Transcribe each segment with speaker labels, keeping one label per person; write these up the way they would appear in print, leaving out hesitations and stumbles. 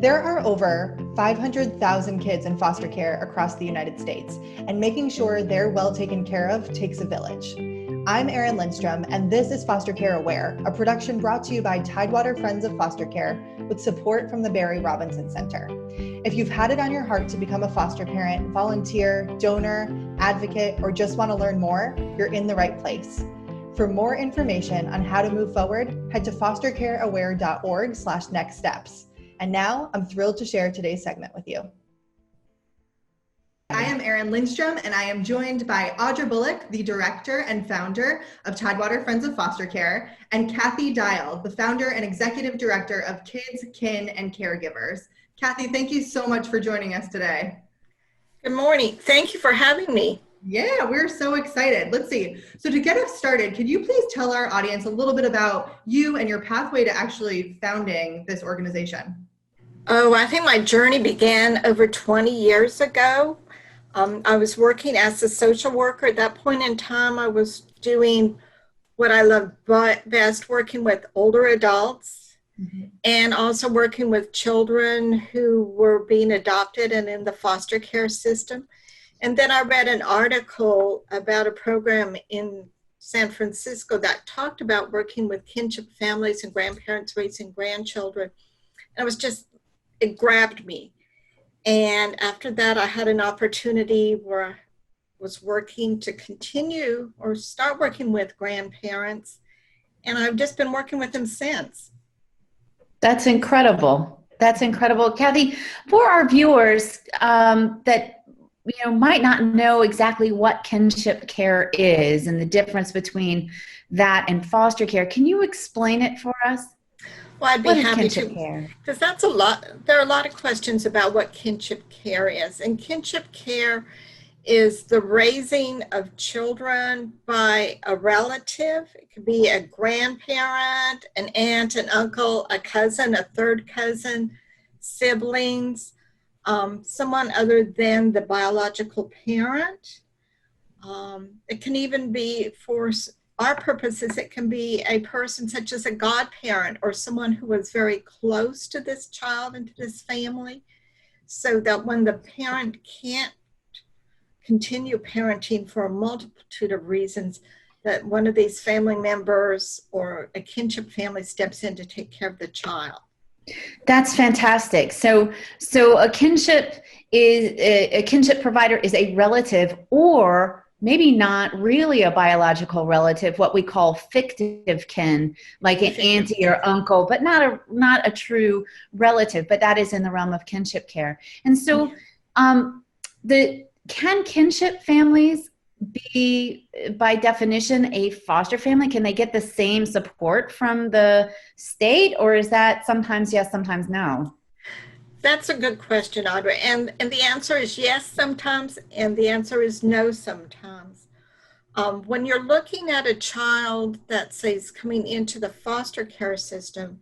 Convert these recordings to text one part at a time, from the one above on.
Speaker 1: There are over 500,000 kids in foster care across the United States, and making sure they're well taken care of takes a village. I'm Erin Lindstrom, and this is Foster Care Aware, a production brought to you by Tidewater Friends of Foster Care with support from the Barry Robinson Center. If you've had it on your heart to become a foster parent, volunteer, donor, advocate, or just want to learn more, you're in the right place. For more information on how to move forward, head to fostercareaware.org/next steps. And now I'm thrilled to share today's segment with you. I am Erin Lindstrom, and I am joined by Audra Bullock, the director and founder of Tidewater Friends of Foster Care, and Kathy Dial, the founder and executive director of Kids, Kin, and Caregivers. Kathy, thank you so much for joining us today.
Speaker 2: Good morning. Thank you for having me.
Speaker 1: Yeah, we're so excited. Let's see. So to get us started, could you please tell our audience a little bit about you and your pathway to actually founding this organization?
Speaker 2: Oh, I think my journey began over 20 years ago. I was working as a social worker. At that point in time, I was doing what I loved best, working with older adults and also working with children who were being adopted and in the foster care system. And then I read an article about a program in San Francisco that talked about working with kinship families and grandparents raising grandchildren. And it grabbed me. And after that, I had an opportunity where I was working to continue or start working with grandparents. And I've just been working with them since.
Speaker 3: That's incredible. That's incredible. Kathy, for our viewers that might not know exactly what kinship care is and the difference between that and foster care, can you explain it for us?
Speaker 2: Well, I'd be happy to, because that's a lot. There are a lot of questions about what kinship care is. And kinship care is the raising of children by a relative. It could be a grandparent, an aunt, an uncle, a cousin, a third cousin, siblings, someone other than the biological parent. It can even be for our purposes, it can be a person such as a godparent or someone who was very close to this child and to this family, so that when the parent can't continue parenting for a multitude of reasons, that one of these family members or a kinship family steps in to take care of the child.
Speaker 3: That's fantastic. So a kinship provider is a relative, or maybe not really a biological relative, what we call fictive kin, like an auntie or uncle, but not a true relative, but that is in the realm of kinship care. And so can kinship families be, by definition, a foster family? Can they get the same support from the state, or is that sometimes yes, sometimes no?
Speaker 2: That's a good question, Audra. And the answer is yes sometimes, and the answer is no sometimes. When you're looking at a child that, say, is coming into the foster care system,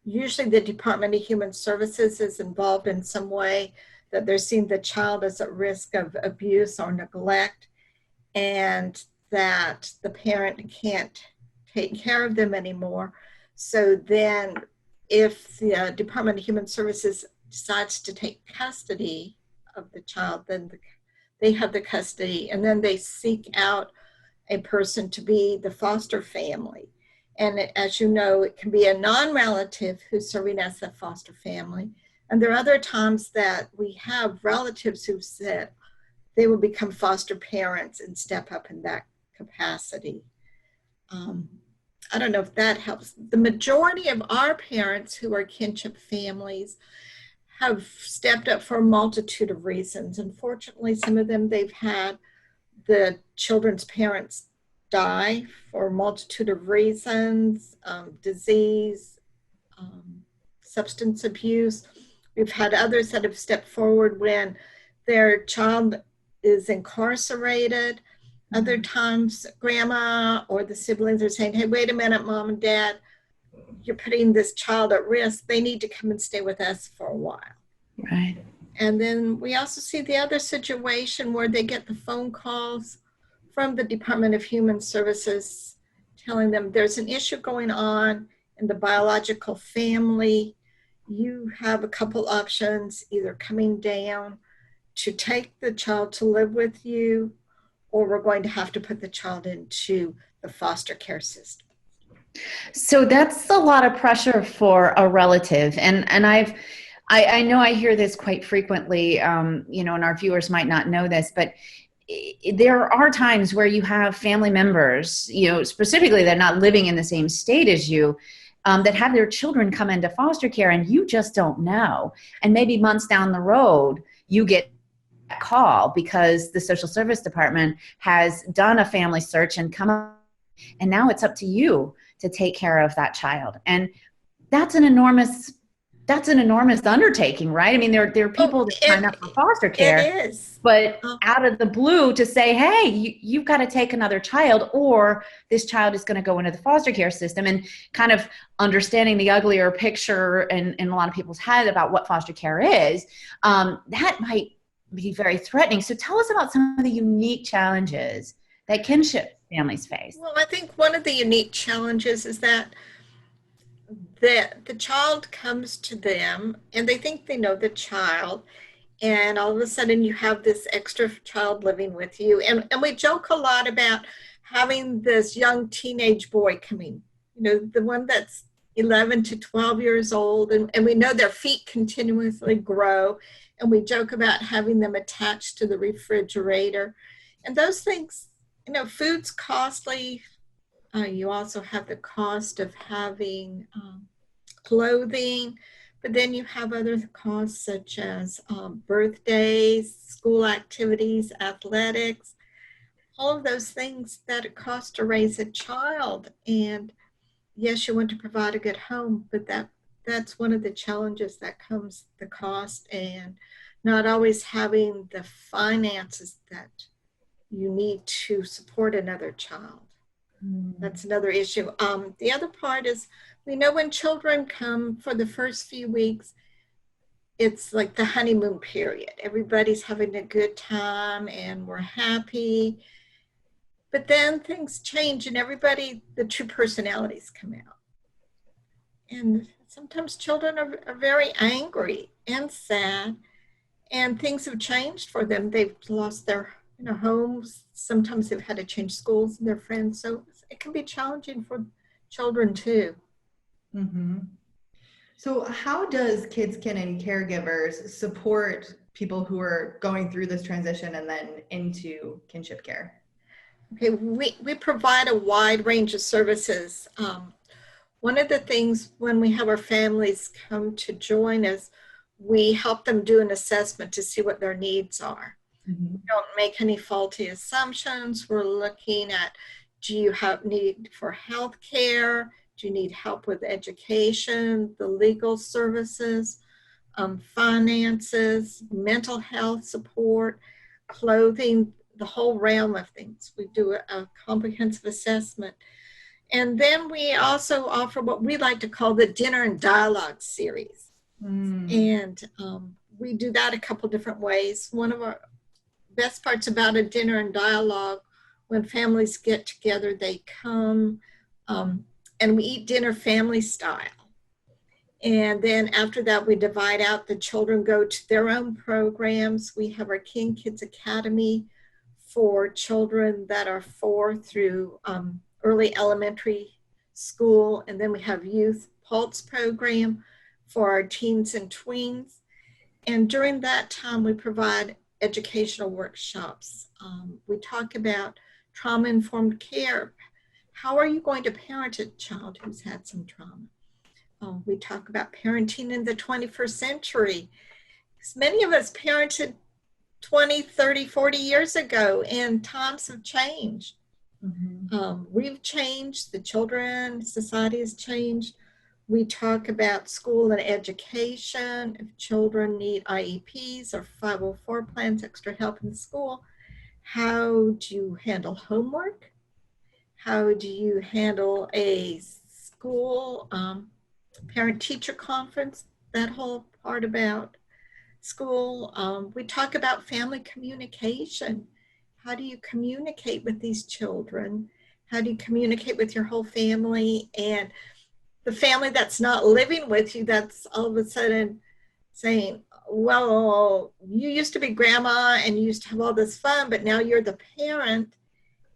Speaker 2: usually the Department of Human Services is involved in some way, that they're seeing the child as at risk of abuse or neglect, and that the parent can't take care of them anymore. So then if the Department of Human Services decides to take custody of the child, then they have the custody, and then they seek out a person to be the foster family. And as you know, it can be a non-relative who's serving as the foster family. And there are other times that we have relatives who said they will become foster parents and step up in that capacity. I don't know if that helps. The majority of our parents who are kinship families have stepped up for a multitude of reasons. Unfortunately, some of them, they've had the children's parents die for a multitude of reasons, disease, substance abuse. We've had others that have stepped forward when their child is incarcerated. Other times, grandma or the siblings are saying, hey, wait a minute, mom and dad, you're putting this child at risk. They need to come and stay with us for a while.
Speaker 3: Right.
Speaker 2: And then we also see the other situation where they get the phone calls from the Department of Human Services telling them there's an issue going on in the biological family. you have a couple options, either coming down to take the child to live with you, or we're going to have to put the child into the foster care system.
Speaker 3: So that's a lot of pressure for a relative. And I know I hear this quite frequently, and our viewers might not know this, but there are times where you have family members, specifically they're not living in the same state as you, that have their children come into foster care and you just don't know. And maybe months down the road, you get a call because the social service department has done a family search and come up, and now it's up to you to take care of that child. And that's an enormous undertaking, right? I mean, there are people that sign up for foster care.
Speaker 2: It is.
Speaker 3: But out of the blue to say, hey, you've got to take another child, or this child is going to go into the foster care system, and kind of understanding the uglier picture in a lot of people's head about what foster care is, that might be very threatening. So tell us about some of the unique challenges that kinship families face.
Speaker 2: Well, I think one of the unique challenges is that the child comes to them and they think they know the child, and all of a sudden you have this extra child living with you. And we joke a lot about having this young teenage boy coming, the one that's 11 to 12 years old, and we know their feet continuously grow, and we joke about having them attached to the refrigerator. And those things, food's costly. You also have the cost of having clothing, but then you have other costs such as birthdays, school activities, athletics, all of those things that it costs to raise a child. And yes, you want to provide a good home, but that's one of the challenges that comes, the cost, and not always having the finances that you need to support another child. That's another issue. The other part is, we know when children come for the first few weeks, it's like the honeymoon period. Everybody's having a good time and we're happy. But then things change and the true personalities come out. And sometimes children are very angry and sad, and things have changed for them. They've lost their homes. Sometimes they've had to change schools and their friends. So it can be challenging for children too.
Speaker 1: Mm-hmm. So how does Kids Kin and Caregivers support people who are going through this transition and then into kinship care?
Speaker 2: Okay, we provide a wide range of services. One of the things when we have our families come to join us, we help them do an assessment to see what their needs are. Mm-hmm. We don't make any faulty assumptions. We're looking at, do you have need for health care? Do you need help with education, the legal services, finances, mental health support, clothing, the whole realm of things. We do a comprehensive assessment. And then we also offer what we like to call the Dinner and Dialogue series. And we do that a couple different ways. One of our best parts about a Dinner and Dialogue, when families get together, they come and we eat dinner family style. And then after that, we divide out. The children go to their own programs. We have our King Kids Academy for children that are 4 through early elementary school. And then we have Youth Pulse program for our teens and tweens. And during that time, we provide educational workshops. We talk about trauma-informed care. How are you going to parent a child who's had some trauma? We talk about parenting in the 21st century. Because many of us parented 20, 30, 40 years ago, and times have changed. Mm-hmm. We've changed, the children, society has changed. We talk about school and education. If children need IEPs or 504 plans, extra help in school, how do you handle homework? How do you handle a school parent-teacher conference, that whole part about school? We talk about family communication. How do you communicate with these children? How do you communicate with your whole family? And the family that's not living with you that's all of a sudden saying, well, you used to be grandma and you used to have all this fun, but now you're the parent.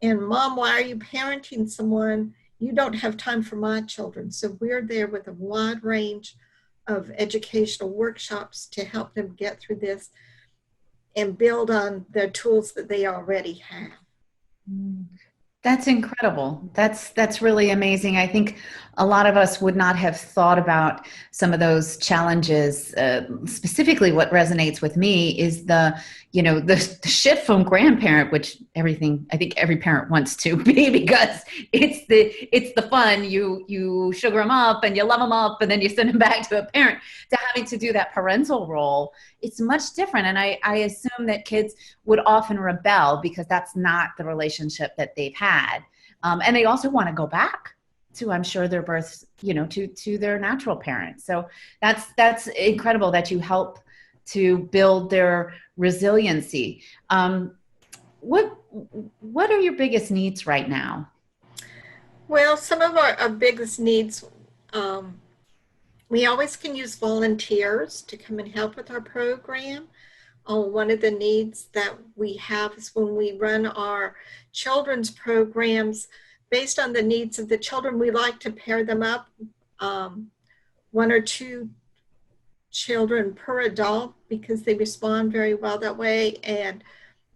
Speaker 2: And mom, why are you parenting someone? You don't have time for my children. So we're there with a wide range of educational workshops to help them get through this and build on the tools that they already have.
Speaker 3: That's incredible. That's really amazing. I think a lot of us would not have thought about some of those challenges. Specifically, what resonates with me is the shift from grandparent, which I think every parent wants to be, because it's the fun. You sugar them up and you love them up, and then you send them back to a parent, to having to do that parental role. It's much different, and I assume that kids would often rebel because that's not the relationship that they've had, and they also want to go back to, I'm sure, their births, to their natural parents. So that's incredible that you help to build their resiliency. What are your biggest needs right now?
Speaker 2: Well, some of our biggest needs, we always can use volunteers to come and help with our program. One of the needs that we have is when we run our children's programs, based on the needs of the children, we like to pair them up, 1 or 2 children per adult, because they respond very well that way. And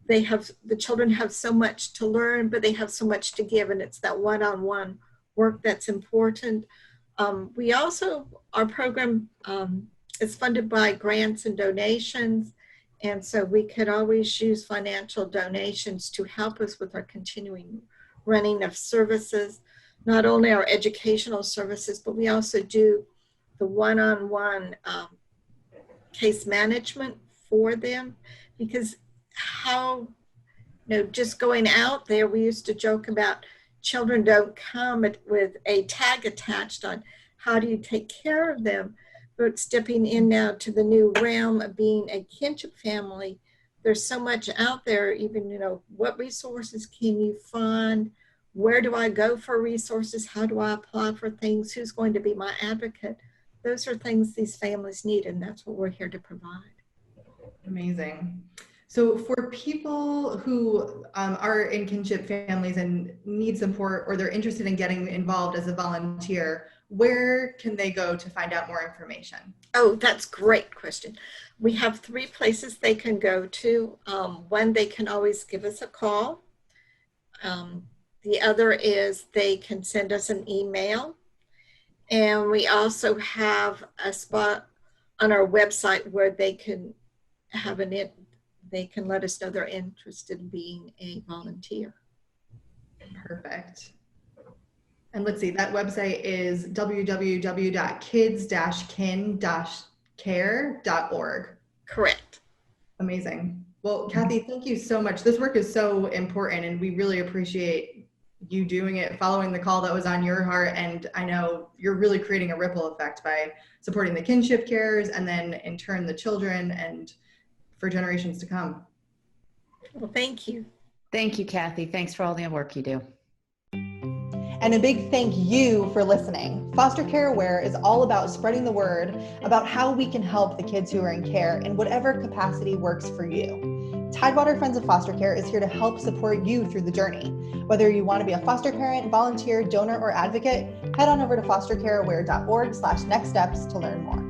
Speaker 2: the children have so much to learn, but they have so much to give, and it's that one-on-one work that's important. Our program is funded by grants and donations, and so we could always use financial donations to help us with our continuing running of services, not only our educational services, but we also do the one-on-one case management for them, because just going out there, we used to joke about children don't come with a tag attached on how do you take care of them. But stepping in now to the new realm of being a kinship family, there's so much out there, even, what resources can you find? Where do I go for resources? How do I apply for things? Who's going to be my advocate? Those are things these families need, and that's what we're here to provide.
Speaker 1: Amazing. So for people who are in kinship families and need support, or they're interested in getting involved as a volunteer, where can they go to find out more information?
Speaker 2: Oh, that's a great question. We have 3 places they can go to. One, they can always give us a call. The other is they can send us an email. And we also have a spot on our website where they can they can let us know they're interested in being a volunteer.
Speaker 1: Perfect. And let's see, that website is www.kids-kin-care.org.
Speaker 2: Correct.
Speaker 1: Amazing. Well, Kathy, thank you so much. This work is so important, and we really appreciate you doing it, following the call that was on your heart. And I know you're really creating a ripple effect by supporting the kinship carers, and then in turn the children, and for generations to come.
Speaker 2: Well, thank you.
Speaker 3: Thank you, Kathy. Thanks for all the work you do.
Speaker 1: And a big thank you for listening. Foster Care Aware is all about spreading the word about how we can help the kids who are in care in whatever capacity works for you. Tidewater Friends of Foster Care is here to help support you through the journey. Whether you want to be a foster parent, volunteer, donor, or advocate, head on over to fostercareaware.org/nextsteps to learn more.